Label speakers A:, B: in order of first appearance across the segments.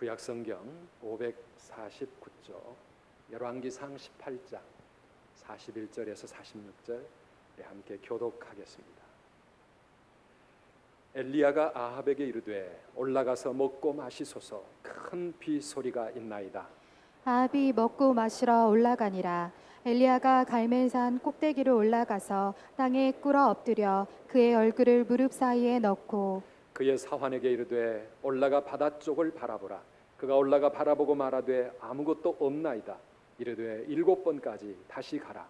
A: 구약성경 549쪽 열왕기상 18장 41절에서 46절 함께 교독하겠습니다. 엘리야가 아합에게 이르되 올라가서 먹고 마시소서. 큰 비 소리가 있나이다.
B: 아합이 먹고 마시러 올라가니라. 엘리야가 갈멜산 꼭대기로 올라가서 땅에 꿇어 엎드려 그의 얼굴을 무릎 사이에 넣고
A: 그의 사환에게 이르되 올라가 바다 쪽을 바라보라. 그가 올라가 바라보고 말하되 아무것도 없나이다. 이르되 7번까지 다시 가라.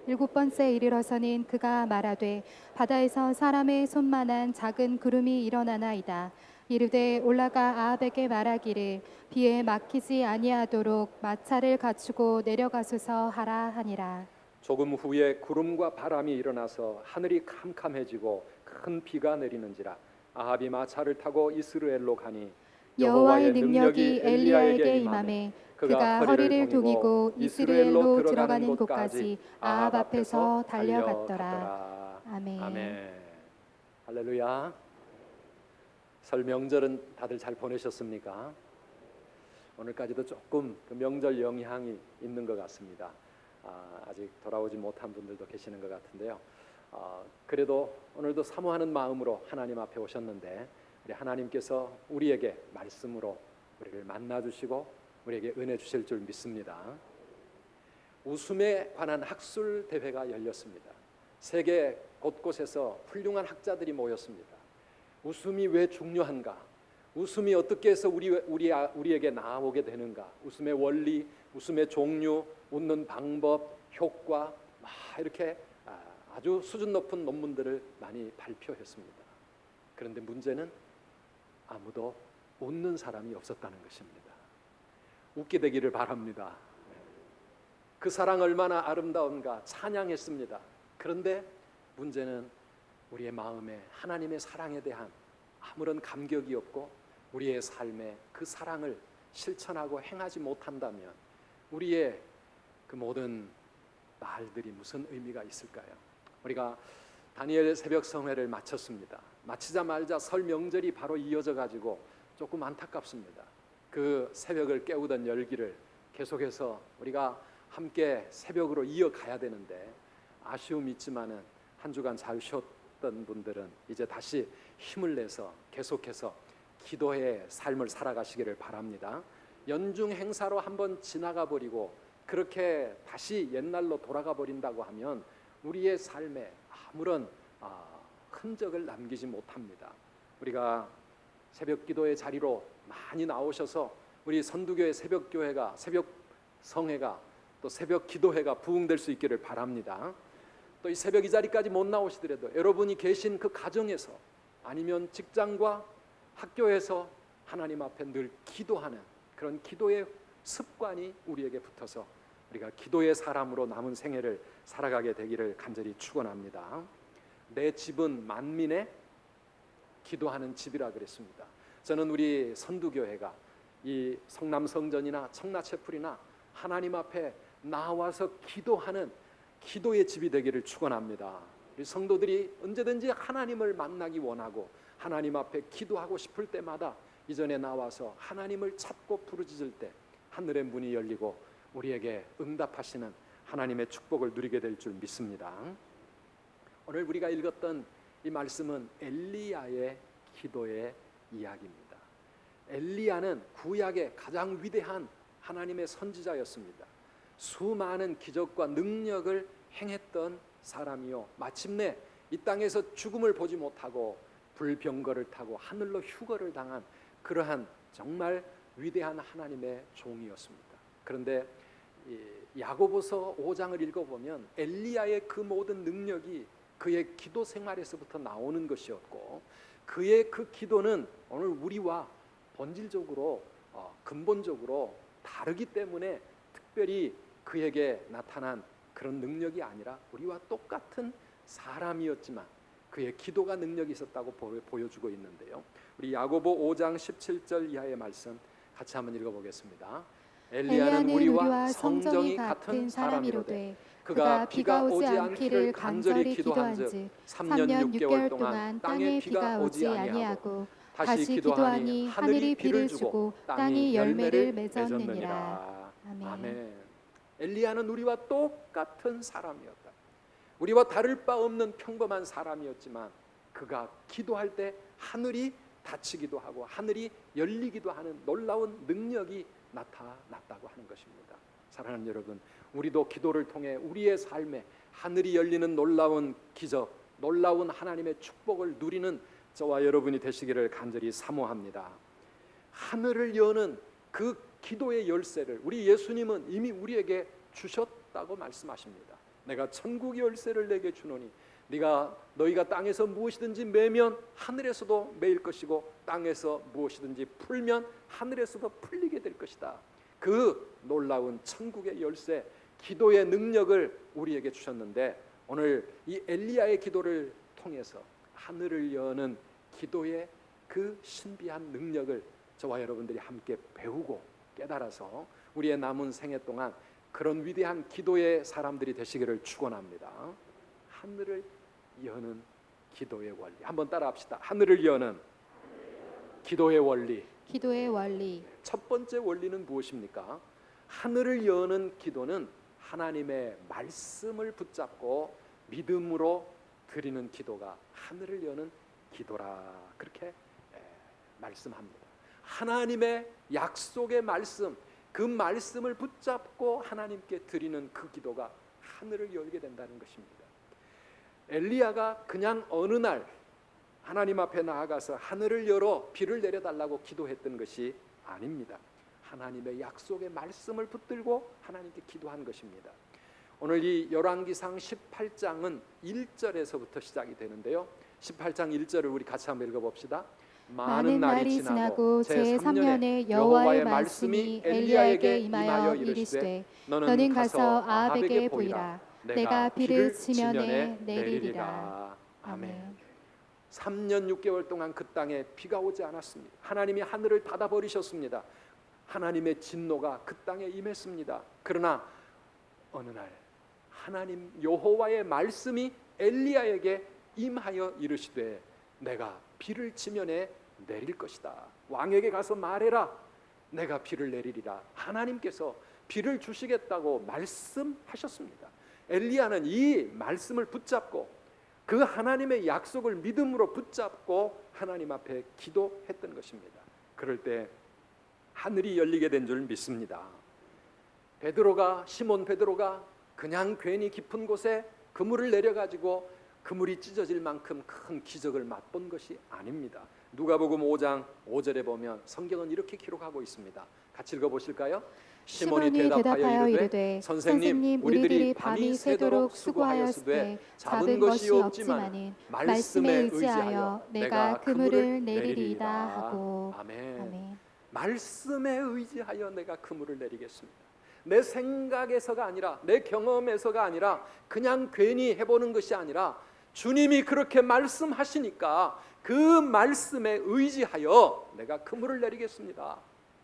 B: 7번째 이르러서는 그가 말하되 바다에서 사람의 손만한 작은 구름이 일어나나이다. 이르되 올라가 아합에게 말하기를 비에 막히지 아니하도록 마차를 갖추고 내려가소서 하라 하니라.
A: 조금 후에 구름과 바람이 일어나서 하늘이 캄캄해지고 큰 비가 내리는지라. 아합이 마차를 타고 이스라엘로 가니
B: 여호와의 능력이 엘리야에게 임하매 그가 허리를 동이고 이스라엘로 들어가는 곳까지 아합 앞에서 달려갔더라. 아멘.
A: 아멘. 할렐루야. 설 명절은 다들 잘 보내셨습니까? 오늘까지도 조금 그 명절 영향이 있는 것 같습니다. 아직 돌아오지 못한 분들도 계시는 것 같은데요. 그래도 오늘도 사모하는 마음으로 하나님 앞에 오셨는데 우리 하나님께서 우리에게 말씀으로 우리를 만나주시고 우리에게 은혜 주실 줄 믿습니다. 웃음에 관한 학술 대회가 열렸습니다. 세계 곳곳에서 훌륭한 학자들이 모였습니다. 웃음이 왜 중요한가? 웃음이 어떻게 해서 우리에게 나오게 되는가? 웃음의 원리, 웃음의 종류, 웃는 방법, 효과 이렇게 아주 수준 높은 논문들을 많이 발표했습니다. 그런데 문제는 아무도 웃는 사람이 없었다는 것입니다. 웃게 되기를 바랍니다. 그 사랑 얼마나 아름다운가 찬양했습니다. 그런데 문제는 우리의 마음에 하나님의 사랑에 대한 아무런 감격이 없고 우리의 삶에 그 사랑을 실천하고 행하지 못한다면 우리의 그 모든 말들이 무슨 의미가 있을까요? 우리가 다니엘 새벽 성회를 마쳤습니다. 마치자마자 설 명절이 바로 이어져 가지고 조금 안타깝습니다. 그 새벽을 깨우던 열기를 계속해서 우리가 함께 새벽으로 이어가야 되는데 아쉬움이 있지만은 한 주간 잘 쉬었던 분들은 이제 다시 힘을 내서 계속해서 기도의 삶을 살아가시기를 바랍니다. 연중 행사로 한번 지나가 버리고 그렇게 다시 옛날로 돌아가 버린다고 하면 우리의 삶에 아무런 흔적을 남기지 못합니다. 우리가 새벽 기도의 자리로 많이 나오셔서 우리 선두교회 새벽 교회가 새벽 성회가 또 새벽 기도회가 부흥될 수 있기를 바랍니다. 또 이 새벽 이 자리까지 못 나오시더라도 여러분이 계신 그 가정에서 아니면 직장과 학교에서 하나님 앞에 늘 기도하는 그런 기도의 습관이 우리에게 붙어서 우리가 기도의 사람으로 남은 생애를 살아가게 되기를 간절히 축원합니다. 내 집은 만민의 기도하는 집이라 그랬습니다. 저는 우리 선두교회가 이 성남성전이나 청라채플이나 하나님 앞에 나와서 기도하는 기도의 집이 되기를 축원합니다. 우리 성도들이 언제든지 하나님을 만나기 원하고 하나님 앞에 기도하고 싶을 때마다 이전에 나와서 하나님을 찾고 부르짖을 때 하늘의 문이 열리고 우리에게 응답하시는 하나님의 축복을 누리게 될 줄 믿습니다. 오늘 우리가 읽었던 이 말씀은 엘리야의 기도의 이야기입니다. 엘리야는 구약의 가장 위대한 하나님의 선지자였습니다. 수많은 기적과 능력을 행했던 사람이요 마침내 이 땅에서 죽음을 보지 못하고 불병거를 타고 하늘로 휴거를 당한 그러한 정말 위대한 하나님의 종이었습니다. 그런데 야고보서 5장을 읽어보면 엘리야의 그 모든 능력이 그의 기도 생활에서부터 나오는 것이었고 그의 그 기도는 오늘 우리와 본질적으로 근본적으로 다르기 때문에 특별히 그에게 나타난 그런 능력이 아니라 우리와 똑같은 사람이었지만 그의 기도가 능력이 있었다고 보여주고 있는데요. 우리 야고보 5장 17절 이하의 말씀 같이 한번 읽어보겠습니다. 엘리야는 우리와 성정이 같은 사람이로되 그가 비가 오지 않기를 간절히 기도한즉 3년 6개월 동안 땅에 비가 오지 아니하고
B: 다시 기도하니 하늘이 비를 주고 땅이 열매를 맺었느니라.
A: 맺었느니라.
B: 아멘.
A: 아멘. 엘리야는 우리와 똑같은 사람이었다. 우리와 다를 바 없는 평범한 사람이었지만 그가 기도할 때 하늘이 닫히기도 하고 하늘이 열리기도 하는 놀라운 능력이 나타났다고 하는 것입니다. 사랑하는 여러분, 우리도 기도를 통해 우리의 삶에 하늘이 열리는 놀라운 기적, 놀라운 하나님의 축복을 누리는 저와 여러분이 되시기를 간절히 사모합니다. 하늘을 여는 그 기도의 열쇠를 우리 예수님은 이미 우리에게 주셨다고 말씀하십니다. 내가 천국 열쇠를 내게 주노니 너희가 땅에서 무엇이든지 매면 하늘에서도 매일 것이고 땅에서 무엇이든지 풀면 하늘에서도 풀리게 될 것이다. 그 놀라운 천국의 열쇠, 기도의 능력을 우리에게 주셨는데 오늘 이 엘리야의 기도를 통해서 하늘을 여는 기도의 그 신비한 능력을 저와 여러분들이 함께 배우고 깨달아서 우리의 남은 생애 동안 그런 위대한 기도의 사람들이 되시기를 축원합니다. 하늘을 여는 기도의 원리, 한번 따라합시다. 하늘을 여는 기도의 원리.
B: 기도의 원리.
A: 첫 번째 원리는 무엇입니까? 하늘을 여는 기도는 하나님의 말씀을 붙잡고 믿음으로 드리는 기도가 하늘을 여는 기도라, 그렇게 말씀합니다. 하나님의 약속의 말씀, 그 말씀을 붙잡고 하나님께 드리는 그 기도가 하늘을 열게 된다는 것입니다. 엘리야가 그냥 어느 날 하나님 앞에 나아가서 하늘을 열어 비를 내려달라고 기도했던 것이 아닙니다. 하나님의 약속의 말씀을 붙들고 하나님께 기도한 것입니다. 오늘 이 열왕기상 18장은 1절에서부터 시작이 되는데요. 18장 1절을 우리 같이 한번 읽어봅시다.
B: 많은 날이 지나고 제3년에 여호와의 말씀이 엘리야에게 임하여 이르시되 너는 가서 아합에게 보이라. 내가 비를 지면에 내리리라.
A: 아멘. 3년 6개월 동안 그 땅에 비가 오지 않았습니다. 하나님이 하늘을 닫아버리셨습니다. 하나님의 진노가 그 땅에 임했습니다. 그러나 어느 날 하나님 여호와의 말씀이 엘리야에게 임하여 이르시되 내가 비를 지면에 내릴 것이다. 왕에게 가서 말해라. 내가 비를 내리리라. 하나님께서 비를 주시겠다고 말씀하셨습니다. 엘리야는 이 말씀을 붙잡고 그 하나님의 약속을 믿음으로 붙잡고 하나님 앞에 기도했던 것입니다. 그럴 때 하늘이 열리게 된 줄 믿습니다. 시몬 베드로가 그냥 괜히 깊은 곳에 그물을 내려가지고 그물이 찢어질 만큼 큰 기적을 맛본 것이 아닙니다. 누가복음 5장 5절에 보면 성경은 이렇게 기록하고 있습니다. 같이 읽어보실까요? 시몬이 대답하여 이르되 선생님 우리들이 밤이 새도록 수고하였으되 잡은 것이 없지만 말씀에 의지하여 내가 그물을 내리리이다 하고. 아멘. 말씀에 의지하여 내가 그물을 내리겠습니다. 내 생각에서가 아니라 내 경험에서가 아니라 그냥 괜히 해보는 것이 아니라 주님이 그렇게 말씀하시니까 그 말씀에 의지하여 내가 그물을 내리겠습니다.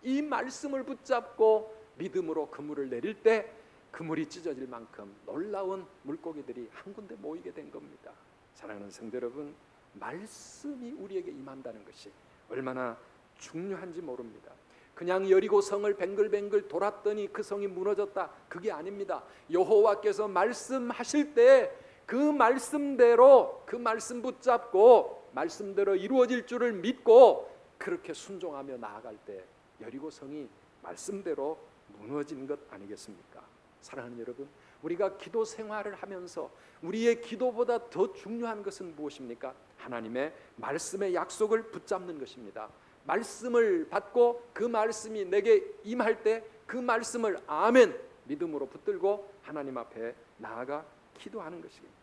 A: 이 말씀을 붙잡고 믿음으로 그물을 내릴 때 그물이 찢어질 만큼 놀라운 물고기들이 한 군데 모이게 된 겁니다. 사랑하는 성도 여러분, 말씀이 우리에게 임한다는 것이 얼마나 중요한지 모릅니다. 그냥 여리고 성을 뱅글뱅글 돌았더니 그 성이 무너졌다, 그게 아닙니다. 여호와께서 말씀하실 때 그 말씀대로 그 말씀 붙잡고 말씀대로 이루어질 줄을 믿고 그렇게 순종하며 나아갈 때 여리고 성이 말씀대로 무너진 것 아니겠습니까? 사랑하는 여러분, 우리가 기도 생활을 하면서 우리의 기도보다 더 중요한 것은 무엇입니까? 하나님의 말씀의 약속을 붙잡는 것입니다. 말씀을 받고 그 말씀이 내게 임할 때 그 말씀을 아멘 믿음으로 붙들고 하나님 앞에 나아가 기도하는 것입니다.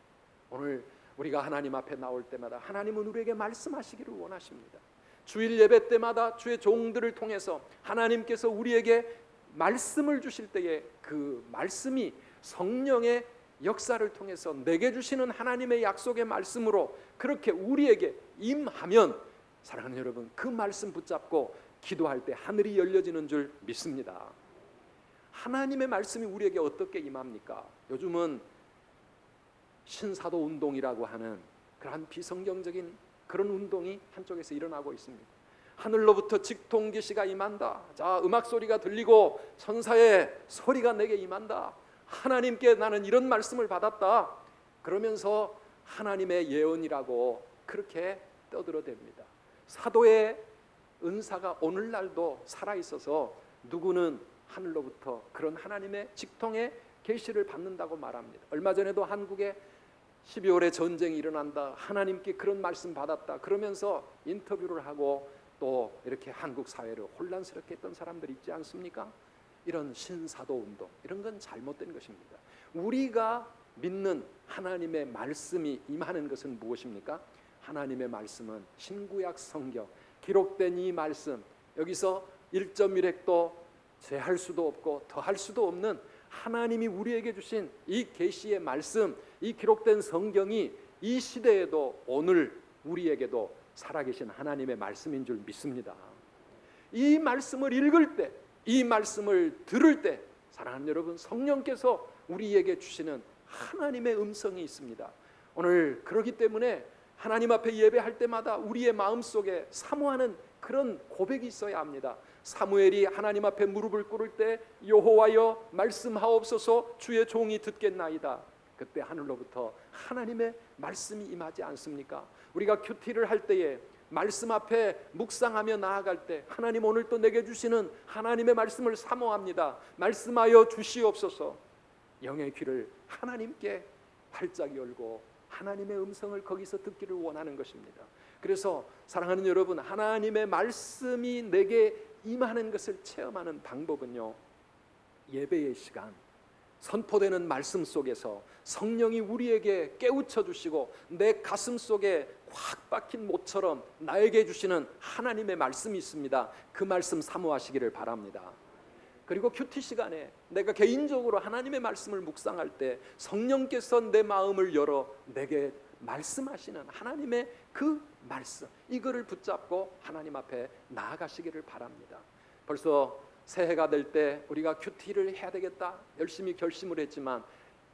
A: 오늘 우리가 하나님 앞에 나올 때마다 하나님은 우리에게 말씀하시기를 원하십니다. 주일 예배 때마다 주의 종들을 통해서 하나님께서 우리에게 말씀을 주실 때에 그 말씀이 성령의 역사를 통해서 내게 주시는 하나님의 약속의 말씀으로 그렇게 우리에게 임하면 사랑하는 여러분, 그 말씀 붙잡고 기도할 때 하늘이 열려지는 줄 믿습니다. 하나님의 말씀이 우리에게 어떻게 임합니까? 요즘은 신사도 운동이라고 하는 그러한 비성경적인 그런 운동이 한쪽에서 일어나고 있습니다. 하늘로부터 직통 계시가 임한다. 자, 음악 소리가 들리고 천사의 소리가 내게 임한다. 하나님께 나는 이런 말씀을 받았다. 그러면서 하나님의 예언이라고 그렇게 떠들어댑니다. 사도의 은사가 오늘날도 살아있어서 누구는 하늘로부터 그런 하나님의 직통의 계시를 받는다고 말합니다. 얼마 전에도 한국에 12월에 전쟁이 일어난다, 하나님께 그런 말씀 받았다 그러면서 인터뷰를 하고 또 이렇게 한국 사회를 혼란스럽게 했던 사람들 있지 않습니까? 이런 신사도 운동, 이런 건 잘못된 것입니다. 우리가 믿는 하나님의 말씀이 임하는 것은 무엇입니까? 하나님의 말씀은 신구약 성경 기록된 이 말씀, 여기서 1.1획도 제할 수도 없고 더할 수도 없는 하나님이 우리에게 주신 이 계시의 말씀, 이 기록된 성경이 이 시대에도 오늘 우리에게도 살아계신 하나님의 말씀인 줄 믿습니다. 이 말씀을 읽을 때, 이 말씀을 들을 때 사랑하는 여러분, 성령께서 우리에게 주시는 하나님의 음성이 있습니다. 오늘 그렇기 때문에 하나님 앞에 예배할 때마다 우리의 마음속에 사모하는 그런 고백이 있어야 합니다. 사무엘이 하나님 앞에 무릎을 꿇을 때 여호와여 말씀하옵소서 주의 종이 듣겠나이다. 그때 하늘로부터 하나님의 말씀이 임하지 않습니까? 우리가 큐티를 할 때에 말씀 앞에 묵상하며 나아갈 때 하나님 오늘 또 내게 주시는 하나님의 말씀을 사모합니다. 말씀하여 주시옵소서. 영의 귀를 하나님께 활짝 열고 하나님의 음성을 거기서 듣기를 원하는 것입니다. 그래서 사랑하는 여러분, 하나님의 말씀이 내게 임하는 것을 체험하는 방법은요, 예배의 시간, 선포되는 말씀 속에서 성령이 우리에게 깨우쳐 주시고 내 가슴 속에 확 박힌 못처럼 나에게 주시는 하나님의 말씀이 있습니다. 그 말씀 사모하시기를 바랍니다. 그리고 큐티 시간에 내가 개인적으로 하나님의 말씀을 묵상할 때 성령께서 내 마음을 열어 내게 말씀하시는 하나님의 그 말씀, 이거를 붙잡고 하나님 앞에 나아가시기를 바랍니다. 벌써 새해가 될 때 우리가 큐티를 해야 되겠다 열심히 결심을 했지만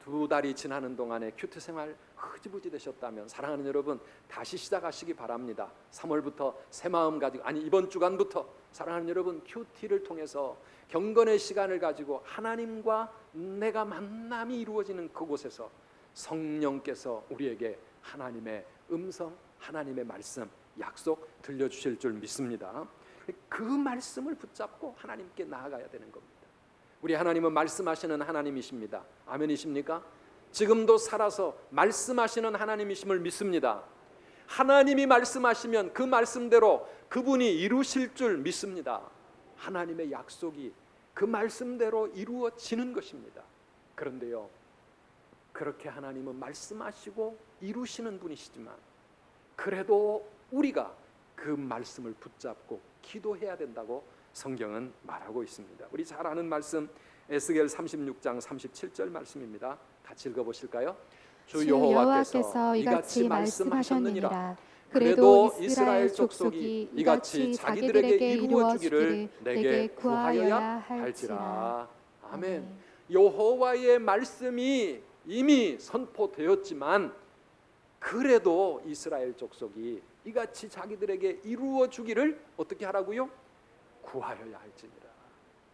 A: 2달이 지나는 동안에 큐티 생활 흐지부지 되셨다면 사랑하는 여러분, 다시 시작하시기 바랍니다. 3월부터 새 마음 가지고, 아니 이번 주간부터 사랑하는 여러분, 큐티를 통해서 경건의 시간을 가지고 하나님과 내가 만남이 이루어지는 그곳에서 성령께서 우리에게 하나님의 음성, 하나님의 말씀, 약속 들려주실 줄 믿습니다. 그 말씀을 붙잡고 하나님께 나아가야 되는 겁니다. 우리 하나님은 말씀하시는 하나님이십니다. 아멘이십니까? 지금도 살아서 말씀하시는 하나님이심을 믿습니다. 하나님이 말씀하시면 그 말씀대로 그분이 이루실 줄 믿습니다. 하나님의 약속이 그 말씀대로 이루어지는 것입니다. 그런데요, 그렇게 하나님은 말씀하시고 이루시는 분이시지만 그래도 우리가 그 말씀을 붙잡고 기도해야 된다고 성경은 말하고 있습니다. 우리 잘 아는 말씀 에스겔 36장 37절 말씀입니다. 같이 읽어보실까요? 주 여호와께서 이같이 말씀하셨느니라. 그래도 이스라엘 족속이 이같이 자기들에게 이루어 주기를 내게 구하여야 할지라. 아멘. 여호와의 말씀이 이미 선포되었지만 그래도 이스라엘 족속이 이같이 자기들에게 이루어 주기를 어떻게 하라고요? 구하여야 할지니라.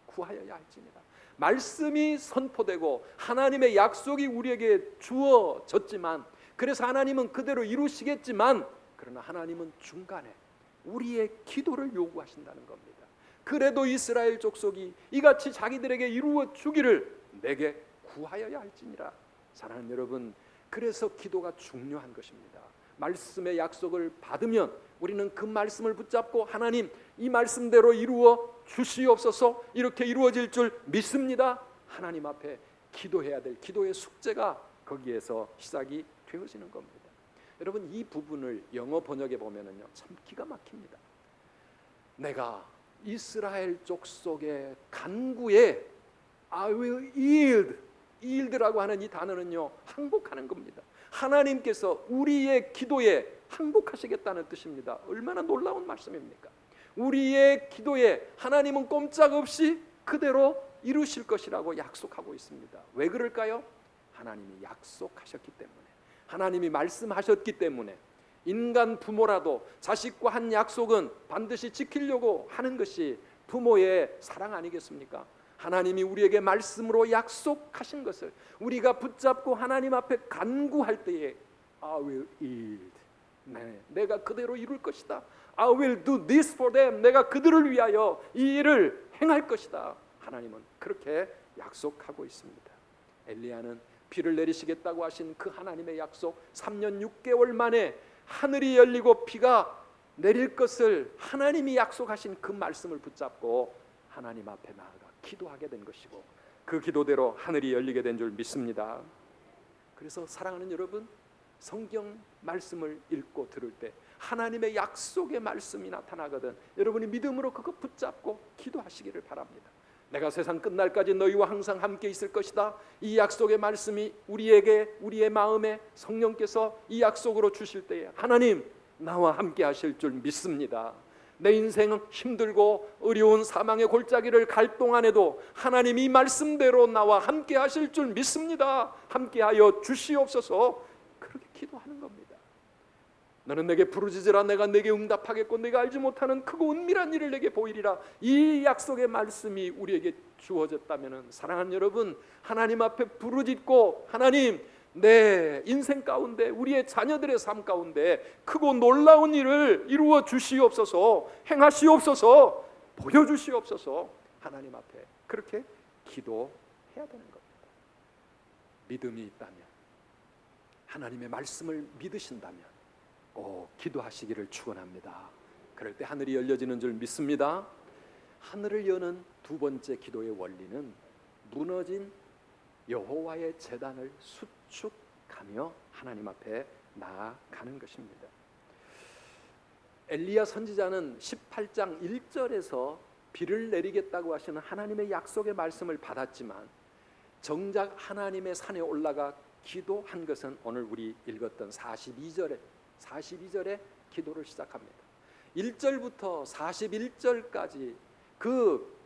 A: 구하여야 할지니라. 말씀이 선포되고 하나님의 약속이 우리에게 주어졌지만, 그래서 하나님은 그대로 이루시겠지만, 그러나 하나님은 중간에 우리의 기도를 요구하신다는 겁니다. 그래도 이스라엘 족속이 이같이 자기들에게 이루어 주기를 내게 구하여야 할지니라. 사랑하는 여러분, 그래서 기도가 중요한 것입니다. 말씀의 약속을 받으면 우리는 그 말씀을 붙잡고 하나님 이 말씀대로 이루어 주시옵소서, 이렇게 이루어질 줄 믿습니다. 하나님 앞에 기도해야 될 기도의 숙제가 거기에서 시작이 되어지는 겁니다. 여러분, 이 부분을 영어 번역에 보면은요, 참 기가 막힙니다. 내가 이스라엘 족속의 간구에 I will yield라고 하는 이 단어는요, 항복하는 겁니다. 하나님께서 우리의 기도에 항복하시겠다는 뜻입니다. 얼마나 놀라운 말씀입니까? 우리의 기도에 하나님은 꼼짝없이 그대로 이루실 것이라고 약속하고 있습니다. 왜 그럴까요? 하나님이 약속하셨기 때문에, 하나님이 말씀하셨기 때문에, 인간 부모라도 자식과 한 약속은 반드시 지키려고 하는 것이 부모의 사랑 아니겠습니까? 하나님이 우리에게 말씀으로 약속하신 것을 우리가 붙잡고 하나님 앞에 간구할 때에 I will eat. 내가 그대로 이룰 것이다. I will do this for them. 내가 그들을 위하여 이 일을 행할 것이다. 하나님은 그렇게 약속하고 있습니다. 엘리야는 비를 내리시겠다고 하신 그 하나님의 약속, 3년 6개월 만에 하늘이 열리고 비가 내릴 것을 하나님이 약속하신 그 말씀을 붙잡고 하나님 앞에 나아가 기도하게 된 것이고, 그 기도대로 하늘이 열리게 된 줄 믿습니다. 그래서 사랑하는 여러분, 성경 말씀을 읽고 들을 때 하나님의 약속의 말씀이 나타나거든 여러분이 믿음으로 그거 붙잡고 기도하시기를 바랍니다. 내가 세상 끝날까지 너희와 항상 함께 있을 것이다. 이 약속의 말씀이 우리에게, 우리의 마음에 성령께서 이 약속으로 주실 때에 하나님 나와 함께 하실 줄 믿습니다. 내 인생은 힘들고 어려운 사망의 골짜기를 갈 동안에도 하나님 이 말씀대로 나와 함께 하실 줄 믿습니다. 함께하여 주시옵소서. 그렇게 기도하는 겁니다. 너는 내게 부르짖으라. 내가 내게 응답하겠고 내가 알지 못하는 크고 은밀한 일을 내게 보이리라. 이 약속의 말씀이 우리에게 주어졌다면 사랑하는 여러분, 하나님 앞에 부르짖고 하나님 내 인생 가운데 우리의 자녀들의 삶 가운데 크고 놀라운 일을 이루어 주시옵소서, 행하시옵소서, 보여주시옵소서, 하나님 앞에 그렇게 기도해야 되는 겁니다. 믿음이 있다면, 하나님의 말씀을 믿으신다면 꼭 기도하시기를 축원합니다. 그럴 때 하늘이 열려지는 줄 믿습니다. 하늘을 여는 두 번째 기도의 원리는 무너진 여호와의 제단을 수축하며 하나님 앞에 나아가는 것입니다. 엘리야 선지자는 18장 1절에서 비를 내리겠다고 하시는 하나님의 약속의 말씀을 받았지만 정작 하나님의 산에 올라가 기도한 것은 오늘 우리 읽었던 42절에 기도를 시작합니다. 1절부터 41절까지 그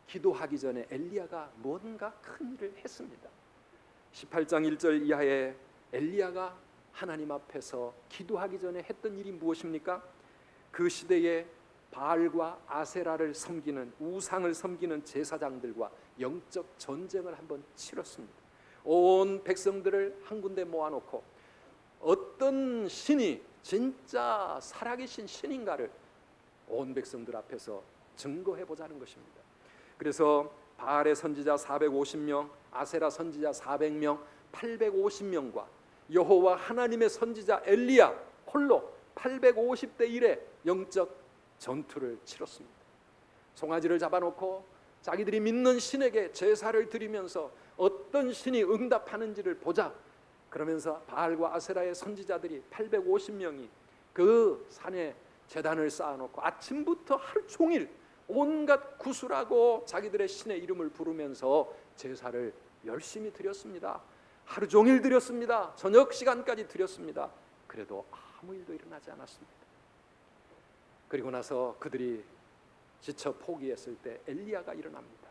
A: 기도하기 전에 엘리야가 뭔가 큰 일을 했습니다. 18장 1절 이하에 엘리야가 하나님 앞에서 기도하기 전에 했던 일이 무엇입니까? 그 시대에 바알과 아세라를 섬기는, 우상을 섬기는 제사장들과 영적 전쟁을 한번 치렀습니다. 온 백성들을 한 군데 모아놓고 어떤 신이 진짜 살아계신 신인가를 온 백성들 앞에서 증거해보자는 것입니다. 그래서 바알의 선지자 450명, 아세라 선지자 400명, 850명과 여호와 하나님의 선지자 엘리야 홀로 850대 1의 영적 전투를 치렀습니다. 송아지를 잡아놓고 자기들이 믿는 신에게 제사를 드리면서 어떤 신이 응답하는지를 보자. 그러면서 바알과 아세라의 선지자들이 850명이 그 산에 제단을 쌓아놓고 아침부터 하루 종일 온갖 구슬하고 자기들의 신의 이름을 부르면서 제사를 열심히 드렸습니다. 하루 종일 드렸습니다. 저녁 시간까지 드렸습니다. 그래도 아무 일도 일어나지 않았습니다. 그리고 나서 그들이 지쳐 포기했을 때 엘리야가 일어납니다.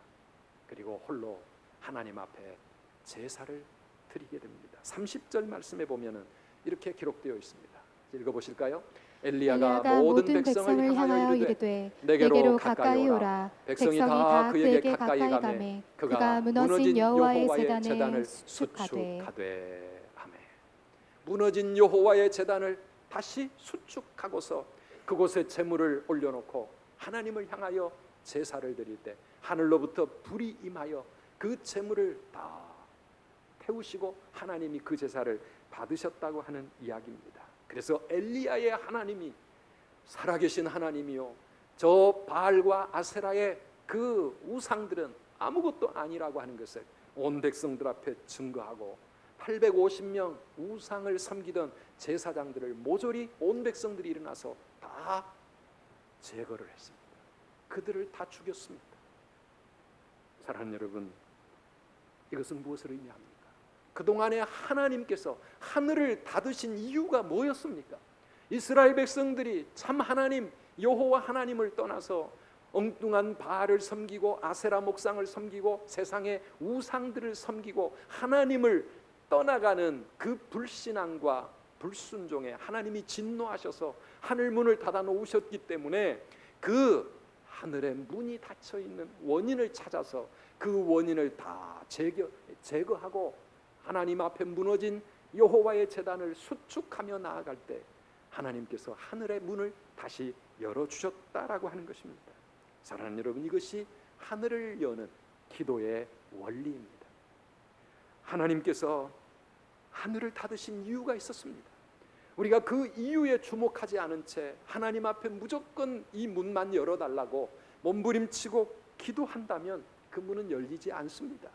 A: 그리고 홀로 하나님 앞에 제사를 드리게 됩니다. 30절 말씀에 보면은 이렇게 기록되어 있습니다. 읽어보실까요? 엘리야가 모든 백성을 향하여 이르되 내게로 가까이 오라. 백성이 다 그에게 가까이 가매 그가 무너진 여호와의 제단을 수축하되. 아멘. 무너진 여호와의 제단을 다시 수축하고서 그곳에 제물을 올려놓고 하나님을 향하여 제사를 드릴 때 하늘로부터 불이 임하여 그 제물을 다 태우시고 하나님이 그 제사를 받으셨다고 하는 이야기입니다. 그래서 엘리야의 하나님이 살아계신 하나님이요, 저 바알과 아세라의 그 우상들은 아무것도 아니라고 하는 것을 온 백성들 앞에 증거하고 850명 우상을 섬기던 제사장들을 모조리 온 백성들이 일어나서 다 제거를 했습니다. 그들을 다 죽였습니다. 사랑하는 여러분, 이것은 무엇을 의미합니까? 그동안에 하나님께서 하늘을 닫으신 이유가 뭐였습니까? 이스라엘 백성들이 참 하나님 여호와 하나님을 떠나서 엉뚱한 바알을 섬기고 아세라 목상을 섬기고 세상의 우상들을 섬기고 하나님을 떠나가는 그 불신앙과 불순종에 하나님이 진노하셔서 하늘 문을 닫아 놓으셨기 때문에 그 하늘의 문이 닫혀 있는 원인을 찾아서 그 원인을 다 제거하고 하나님 앞에 무너진 여호와의 제단을 수축하며 나아갈 때 하나님께서 하늘의 문을 다시 열어주셨다라고 하는 것입니다. 사랑하는 여러분, 이것이 하늘을 여는 기도의 원리입니다. 하나님께서 하늘을 닫으신 이유가 있었습니다. 우리가 그 이유에 주목하지 않은 채 하나님 앞에 무조건 이 문만 열어달라고 몸부림치고 기도한다면 그 문은 열리지 않습니다.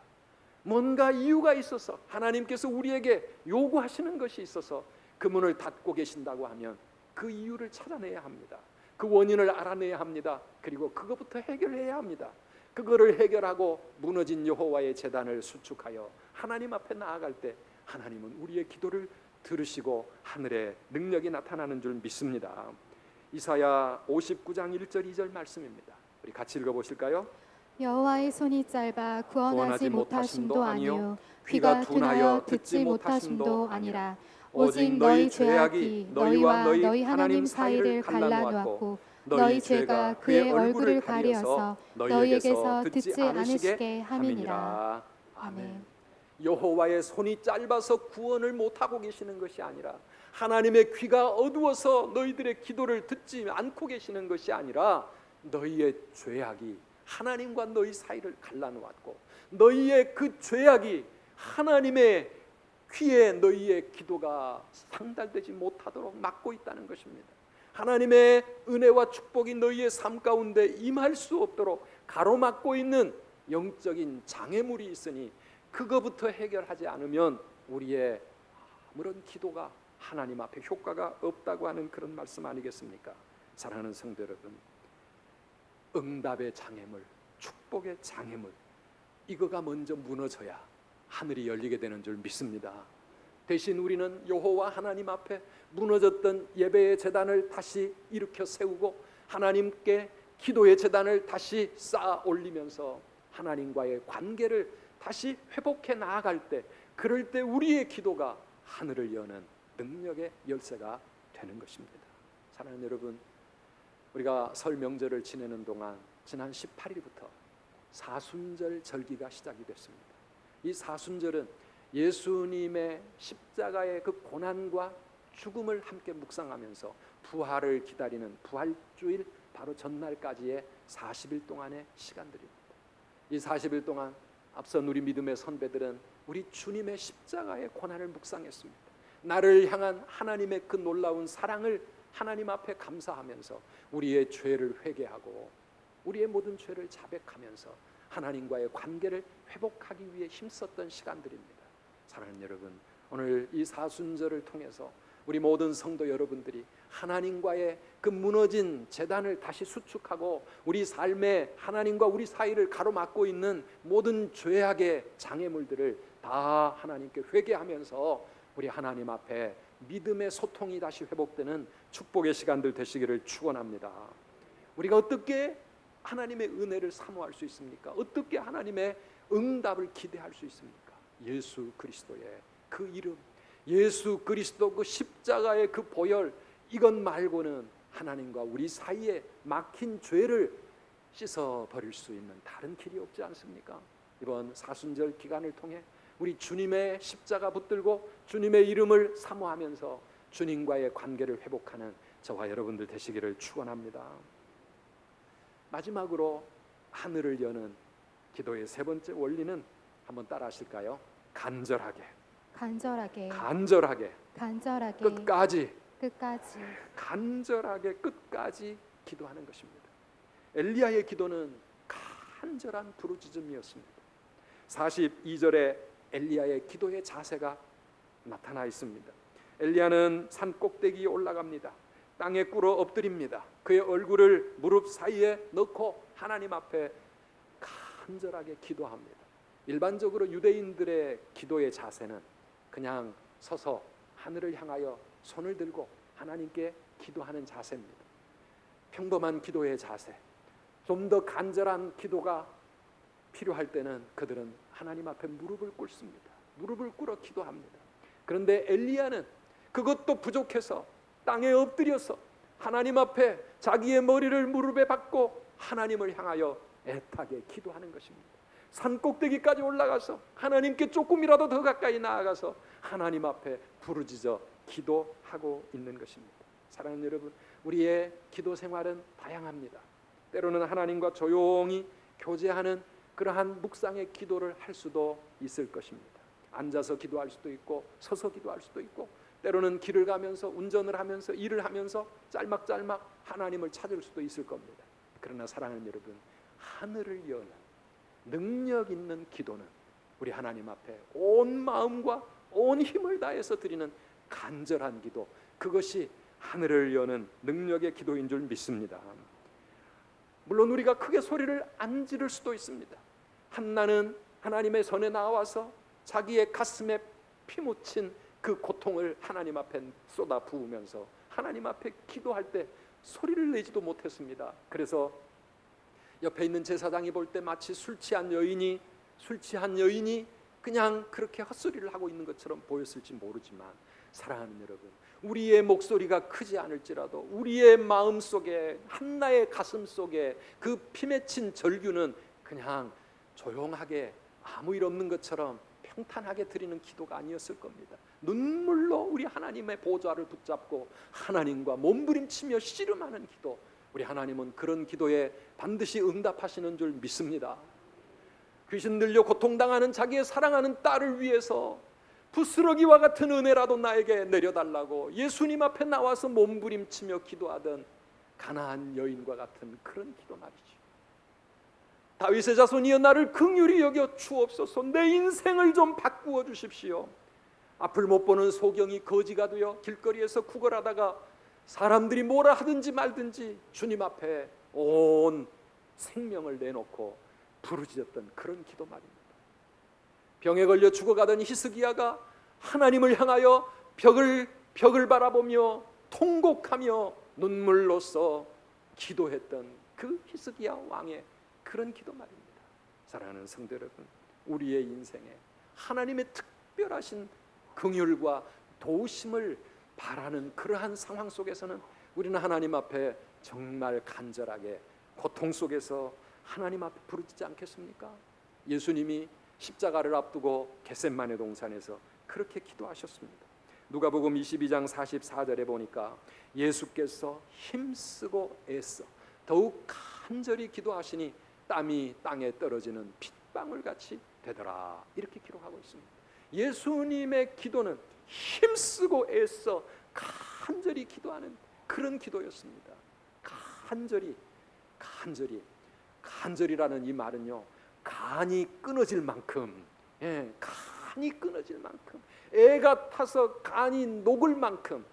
A: 뭔가 이유가 있어서 하나님께서 우리에게 요구하시는 것이 있어서 그 문을 닫고 계신다고 하면 그 이유를 찾아내야 합니다. 그 원인을 알아내야 합니다. 그리고 그것부터 해결해야 합니다. 그거를 해결하고 무너진 여호와의 제단을 수축하여 하나님 앞에 나아갈 때 하나님은 우리의 기도를 들으시고 하늘의 능력이 나타나는 줄 믿습니다. 이사야 59장 1절 2절 말씀입니다. 우리 같이 읽어보실까요?
B: 여호와의 손이 짧아 구원하지 못하심도 아니요 귀가 둔하여 듣지 못하심도 아니라 오직 너희 죄악이 너희와 너희 하나님 사이를 갈라놓았고 너희 죄가 그의 얼굴을 가려서 너희에게서 듣지 않으시게 함이니라.
A: 아멘. 여호와의 손이 짧아서 구원을 못하고 계시는 것이 아니라 하나님의 귀가 어두워서 너희들의 기도를 듣지 않고 계시는 것이 아니라 너희의 죄악이 하나님과 너희 사이를 갈라놓았고 너희의 그 죄악이 하나님의 귀에 너희의 기도가 상달되지 못하도록 막고 있다는 것입니다. 하나님의 은혜와 축복이 너희의 삶 가운데 임할 수 없도록 가로막고 있는 영적인 장애물이 있으니 그거부터 해결하지 않으면 우리의 아무런 기도가 하나님 앞에 효과가 없다고 하는 그런 말씀 아니겠습니까? 사랑하는 성도 여러분, 응답의 장애물, 축복의 장애물, 이거가 먼저 무너져야 하늘이 열리게 되는 줄 믿습니다. 대신 우리는 여호와 하나님 앞에 무너졌던 예배의 제단을 다시 일으켜 세우고 하나님께 기도의 제단을 다시 쌓아 올리면서 하나님과의 관계를 다시 회복해 나아갈 때, 그럴 때 우리의 기도가 하늘을 여는 능력의 열쇠가 되는 것입니다. 사랑하는 여러분, 우리가 설 명절을 지내는 동안 지난 18일부터 사순절 절기가 시작이 됐습니다. 이 사순절은 예수님의 십자가의 그 고난과 죽음을 함께 묵상하면서 부활을 기다리는 부활주일 바로 전날까지의 40일 동안의 시간들입니다. 이 40일 동안 앞선 우리 믿음의 선배들은 우리 주님의 십자가의 고난을 묵상했습니다. 나를 향한 하나님의 그 놀라운 사랑을 하나님 앞에 감사하면서 우리의 죄를 회개하고 우리의 모든 죄를 자백하면서 하나님과의 관계를 회복하기 위해 힘썼던 시간들입니다. 사랑하는 여러분, 오늘 이 사순절을 통해서 우리 모든 성도 여러분들이 하나님과의 그 무너진 제단을 다시 수축하고 우리 삶에 하나님과 우리 사이를 가로막고 있는 모든 죄악의 장애물들을 다 하나님께 회개하면서 우리 하나님 앞에 믿음의 소통이 다시 회복되는 축복의 시간들 되시기를 축원합니다. 우리가 어떻게 하나님의 은혜를 사모할 수 있습니까? 어떻게 하나님의 응답을 기대할 수 있습니까? 예수 그리스도의 그 이름, 예수 그리스도 그 십자가의 그 보혈, 이것 말고는 하나님과 우리 사이에 막힌 죄를 씻어버릴 수 있는 다른 길이 없지 않습니까? 이번 사순절 기간을 통해 우리 주님의 십자가 붙들고 주님의 이름을 사모하면서 주님과의 관계를 회복하는 저와 여러분들 되시기를 축원합니다. 마지막으로 하늘을 여는 기도의 세 번째 원리는 한번 따라 하실까요? 간절하게,
B: 간절하게,
A: 간절하게,
B: 간절하게,
A: 끝까지,
B: 끝까지,
A: 간절하게 끝까지 기도하는 것입니다. 엘리야의 기도는 간절한 부르짖음이었습니다. 42절에 엘리야의 기도의 자세가 나타나 있습니다. 엘리야는 산 꼭대기에 올라갑니다. 땅에 꿇어 엎드립니다. 그의 얼굴을 무릎 사이에 넣고 하나님 앞에 간절하게 기도합니다. 일반적으로 유대인들의 기도의 자세는 그냥 서서 하늘을 향하여 손을 들고 하나님께 기도하는 자세입니다. 평범한 기도의 자세, 좀 더 간절한 기도가 필요할 때는 그들은 하나님 앞에 무릎을 꿇습니다. 무릎을 꿇어 기도합니다. 그런데 엘리야는 그것도 부족해서 땅에 엎드려서 하나님 앞에 자기의 머리를 무릎에 박고 하나님을 향하여 애타게 기도하는 것입니다. 산꼭대기까지 올라가서 하나님께 조금이라도 더 가까이 나아가서 하나님 앞에 부르짖어 기도하고 있는 것입니다. 사랑하는 여러분, 우리의 기도 생활은 다양합니다. 때로는 하나님과 조용히 교제하는 그러한 묵상의 기도를 할 수도 있을 것입니다. 앉아서 기도할 수도 있고 서서 기도할 수도 있고, 때로는 길을 가면서 운전을 하면서 일을 하면서 짤막짤막 하나님을 찾을 수도 있을 겁니다. 그러나 사랑하는 여러분, 하늘을 여는 능력 있는 기도는 우리 하나님 앞에 온 마음과 온 힘을 다해서 드리는 간절한 기도, 그것이 하늘을 여는 능력의 기도인 줄 믿습니다. 물론 우리가 크게 소리를 안 지를 수도 있습니다. 한나는 하나님의 전에 나와서 자기의 가슴에 피 묻힌 그 고통을 하나님 앞에 쏟아 부으면서 하나님 앞에 기도할 때 소리를 내지도 못했습니다. 그래서 옆에 있는 제사장이 볼 때 마치 술 취한 여인이 그냥 그렇게 헛소리를 하고 있는 것처럼 보였을지 모르지만, 사랑하는 여러분, 우리의 목소리가 크지 않을지라도 우리의 마음 속에, 한나의 가슴 속에 그 피 맺힌 절규는 그냥 조용하게 아무 일 없는 것처럼 평탄하게 드리는 기도가 아니었을 겁니다. 눈물로 우리 하나님의 보좌를 붙잡고 하나님과 몸부림치며 씨름하는 기도, 우리 하나님은 그런 기도에 반드시 응답하시는 줄 믿습니다. 귀신 들려 고통당하는 자기의 사랑하는 딸을 위해서 부스러기와 같은 은혜라도 나에게 내려달라고 예수님 앞에 나와서 몸부림치며 기도하던 가나안 여인과 같은 그런 기도 말이죠. 다윗의 자손이여 나를 긍휼히 여겨 주옵소서. 내 인생을 좀 바꾸어 주십시오. 앞을 못 보는 소경이 거지가 되어 길거리에서 구걸하다가 사람들이 뭐라 하든지 말든지 주님 앞에 온 생명을 내놓고 부르짖었던 그런 기도 말입니다. 병에 걸려 죽어가던 히스기야가 하나님을 향하여 벽을 바라보며 통곡하며 눈물로써 기도했던 그 히스기야 왕의 그런 기도 말입니다. 사랑하는 성도 여러분, 우리의 인생에 하나님의 특별하신 긍휼과 도우심을 바라는 그러한 상황 속에서는 우리는 하나님 앞에 정말 간절하게 고통 속에서 하나님 앞에 부르짖지 않겠습니까? 예수님이 십자가를 앞두고 겟셋마네 동산에서 그렇게 기도하셨습니다. 누가복음 22장 44절에 보니까 예수께서 힘쓰고 애써 더욱 간절히 기도하시니 땀이 땅에 떨어지는 핏방울같이 되더라, 이렇게 기록하고 있습니다. 예수님의 기도는 힘쓰고 애써 간절히 기도하는 그런 기도였습니다. 간절이라는 이 말은요, 간이 끊어질 만큼, 간이 끊어질 만큼, 애가 타서 간이 녹을 만큼,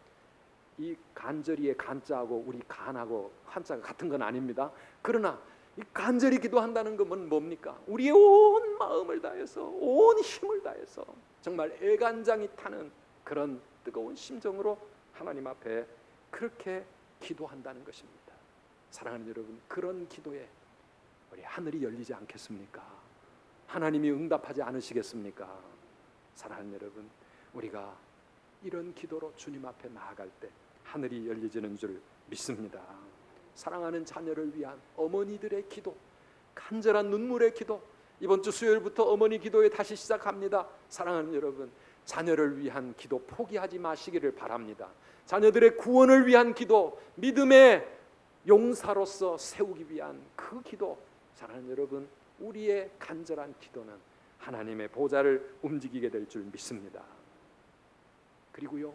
A: 이 간절히의 간자하고 우리 간하고 한자가 같은 건 아닙니다. 그러나 이 간절히 기도한다는 것은 뭡니까? 우리의 온 마음을 다해서, 온 힘을 다해서 정말 애간장이 타는 그런 뜨거운 심정으로 하나님 앞에 그렇게 기도한다는 것입니다. 사랑하는 여러분, 그런 기도에 우리 하늘이 열리지 않겠습니까? 하나님이 응답하지 않으시겠습니까? 사랑하는 여러분, 우리가 이런 기도로 주님 앞에 나아갈 때 하늘이 열리지는 줄 믿습니다. 사랑하는 자녀를 위한 어머니들의 기도, 간절한 눈물의 기도, 이번 주 수요일부터 어머니 기도에 다시 시작합니다. 사랑하는 여러분, 자녀를 위한 기도 포기하지 마시기를 바랍니다. 자녀들의 구원을 위한 기도, 믿음의 용사로서 세우기 위한 그 기도, 사랑하는 여러분, 우리의 간절한 기도는 하나님의 보좌를 움직이게 될 줄 믿습니다. 그리고요,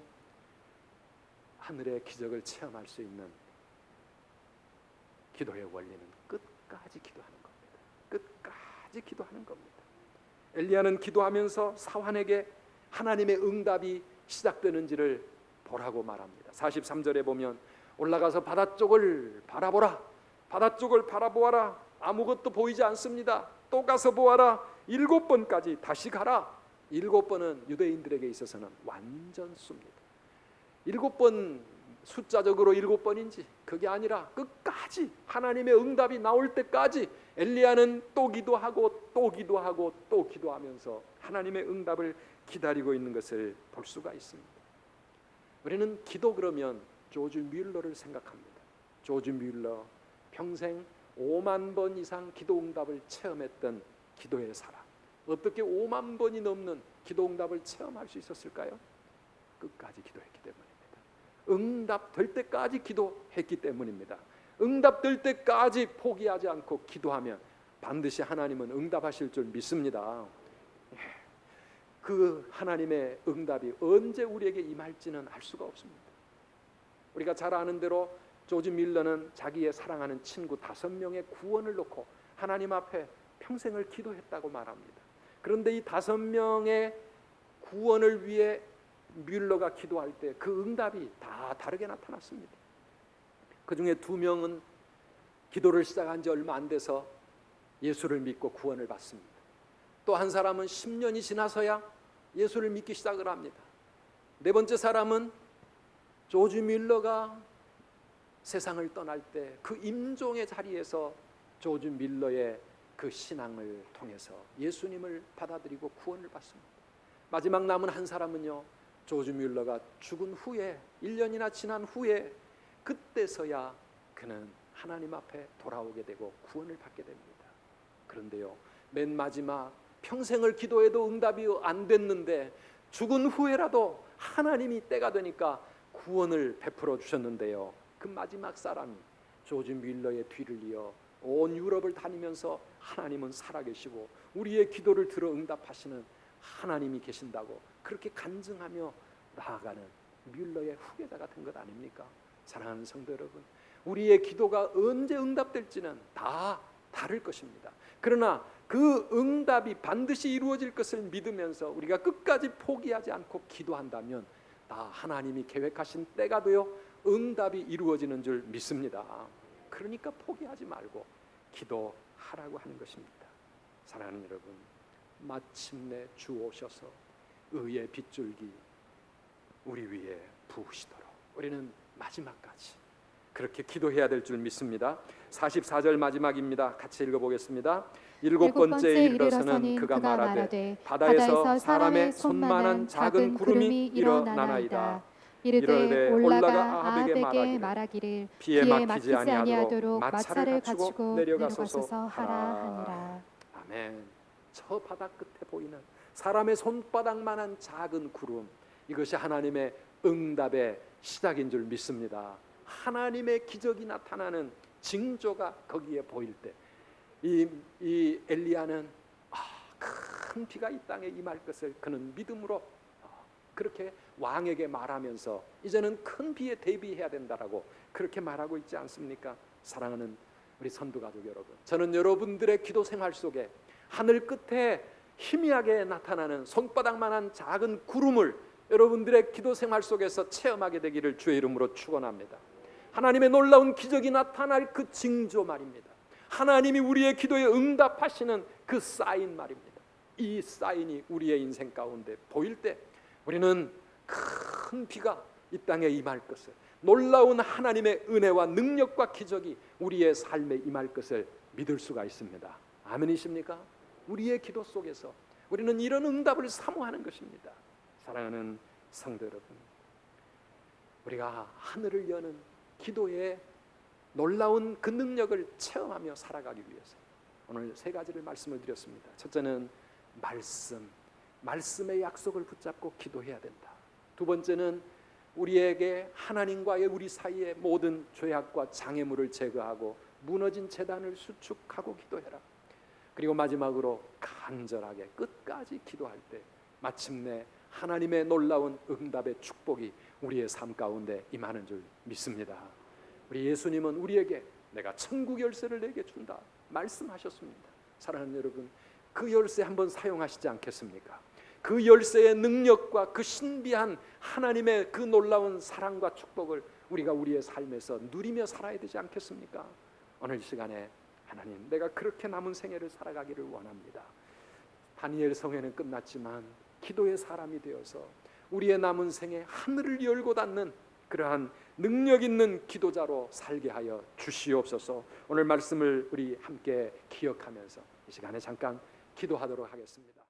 A: 하늘의 기적을 체험할 수 있는 기도의 원리는 끝까지 기도하는 겁니다. 끝까지 기도하는 겁니다. 엘리야는 기도하면서 사환에게 하나님의 응답이 시작되는지를 보라고 말합니다. 43절에 보면 올라가서 바다 쪽을 바라보라, 바다 쪽을 바라보아라, 아무것도 보이지 않습니다. 또 가서 보아라, 7번까지 다시 가라. 7번은 유대인들에게 있어서는 완전 수입니다. 7번 숫자적으로 7번인지 그게 아니라 끝까지 하나님의 응답이 나올 때까지 엘리야는 또 기도하고 또 기도하고 또 기도하면서 하나님의 응답을 기다리고 있는 것을 볼 수가 있습니다. 우리는 기도 그러면 조지 뮬러를 생각합니다. 조지 뮬러 평생 5만 번 이상 기도 응답을 체험했던 기도의 사람. 어떻게 5만 번이 넘는 기도 응답을 체험할 수 있었을까요? 끝까지 기도했기 때문입니다. 응답될 때까지 기도했기 때문입니다. 응답될 때까지 포기하지 않고 기도하면 반드시 하나님은 응답하실 줄 믿습니다. 그 하나님의 응답이 언제 우리에게 임할지는 알 수가 없습니다. 우리가 잘 아는 대로 조지 밀러는 자기의 사랑하는 친구 5명의 구원을 놓고 하나님 앞에 평생을 기도했다고 말합니다. 그런데 이 5명의 구원을 위해 뮬러가 기도할 때 그 응답이 다 다르게 나타났습니다. 그 중에 2명은 기도를 시작한 지 얼마 안 돼서 예수를 믿고 구원을 받습니다. 또 한 사람은 10년이 지나서야 예수를 믿기 시작을 합니다. 4번째 사람은 조지 밀러가 세상을 떠날 때 그 임종의 자리에서 조지 밀러의 그 신앙을 통해서 예수님을 받아들이고 구원을 받습니다. 마지막 남은 한 사람은요, 조지 밀러가 죽은 후에 1년이나 지난 후에 그때서야 그는 하나님 앞에 돌아오게 되고 구원을 받게 됩니다. 그런데요, 맨 마지막 평생을 기도해도 응답이 안 됐는데 죽은 후에라도 하나님이 때가 되니까 구원을 베풀어 주셨는데요, 그 마지막 사람이 조지 밀러의 뒤를 이어 온 유럽을 다니면서 하나님은 살아계시고 우리의 기도를 들어 응답하시는 하나님이 계신다고 그렇게 간증하며 나아가는 뮬러의 후계자가 된 것 아닙니까? 사랑하는 성도 여러분, 우리의 기도가 언제 응답될지는 다 다를 것입니다. 그러나 그 응답이 반드시 이루어질 것을 믿으면서 우리가 끝까지 포기하지 않고 기도한다면 다 하나님이 계획하신 때가 되어 응답이 이루어지는 줄 믿습니다. 그러니까 포기하지 말고 기도하라고 하는 것입니다. 사랑하는 여러분, 마침내 주 오셔서 의의 빗줄기 우리 위에 부으시도록 우리는 마지막까지 그렇게 기도해야 될 줄 믿습니다. 44절 마지막입니다. 같이 읽어보겠습니다. 7번째에 이르러서는 그가 말하되 바다에서 사람의 손만한 작은 구름이 일어나나이다. 이르되 올라가 아합에게 말하기를 비에 막히지 아니하도록 마차를 갖추고 내려가소서 하라 하니라. 아멘. 저 바다 끝에 보이는 사람의 손바닥만한 작은 구름, 이것이 하나님의 응답의 시작인 줄 믿습니다. 하나님의 기적이 나타나는 징조가 거기에 보일 때 이 엘리야는 큰 비가 이 땅에 임할 것을 그는 믿음으로 그렇게 왕에게 말하면서 이제는 큰 비에 대비해야 된다라고 그렇게 말하고 있지 않습니까? 사랑하는 우리 선두가족 여러분, 저는 여러분들의 기도 생활 속에 하늘 끝에 희미하게 나타나는 손바닥만한 작은 구름을 여러분들의 기도 생활 속에서 체험하게 되기를 주의 이름으로 축원합니다. 하나님의 놀라운 기적이 나타날 그 징조 말입니다. 하나님이 우리의 기도에 응답하시는 그 사인 말입니다. 이 사인이 우리의 인생 가운데 보일 때 우리는 큰 비가 이 땅에 임할 것을, 놀라운 하나님의 은혜와 능력과 기적이 우리의 삶에 임할 것을 믿을 수가 있습니다. 아멘이십니까? 우리의 기도 속에서 우리는 이런 응답을 사모하는 것입니다. 사랑하는 성도 여러분, 우리가 하늘을 여는 기도의 놀라운 그 능력을 체험하며 살아가기 위해서 오늘 3가지를 말씀을 드렸습니다. 첫째는 말씀의 약속을 붙잡고 기도해야 된다. 2번째는 우리에게 하나님과의 우리 사이의 모든 죄악과 장애물을 제거하고 무너진 제단을 수축하고 기도해라. 그리고 마지막으로 간절하게 끝까지 기도할 때 마침내 하나님의 놀라운 응답의 축복이 우리의 삶 가운데 임하는 줄 믿습니다. 우리 예수님은 우리에게 내가 천국 열쇠를 내게 준다 말씀하셨습니다. 사랑하는 여러분, 그 열쇠 한번 사용하시지 않겠습니까? 그 열쇠의 능력과 그 신비한 하나님의 그 놀라운 사랑과 축복을 우리가 우리의 삶에서 누리며 살아야 되지 않겠습니까? 오늘 이 시간에 하나님, 내가 그렇게 남은 생애를 살아가기를 원합니다. 다니엘 성회는 끝났지만 기도의 사람이 되어서 우리의 남은 생에 하늘을 열고 닫는 그러한 능력 있는 기도자로 살게 하여 주시옵소서. 오늘 말씀을 우리 함께 기억하면서 이 시간에 잠깐 기도하도록 하겠습니다.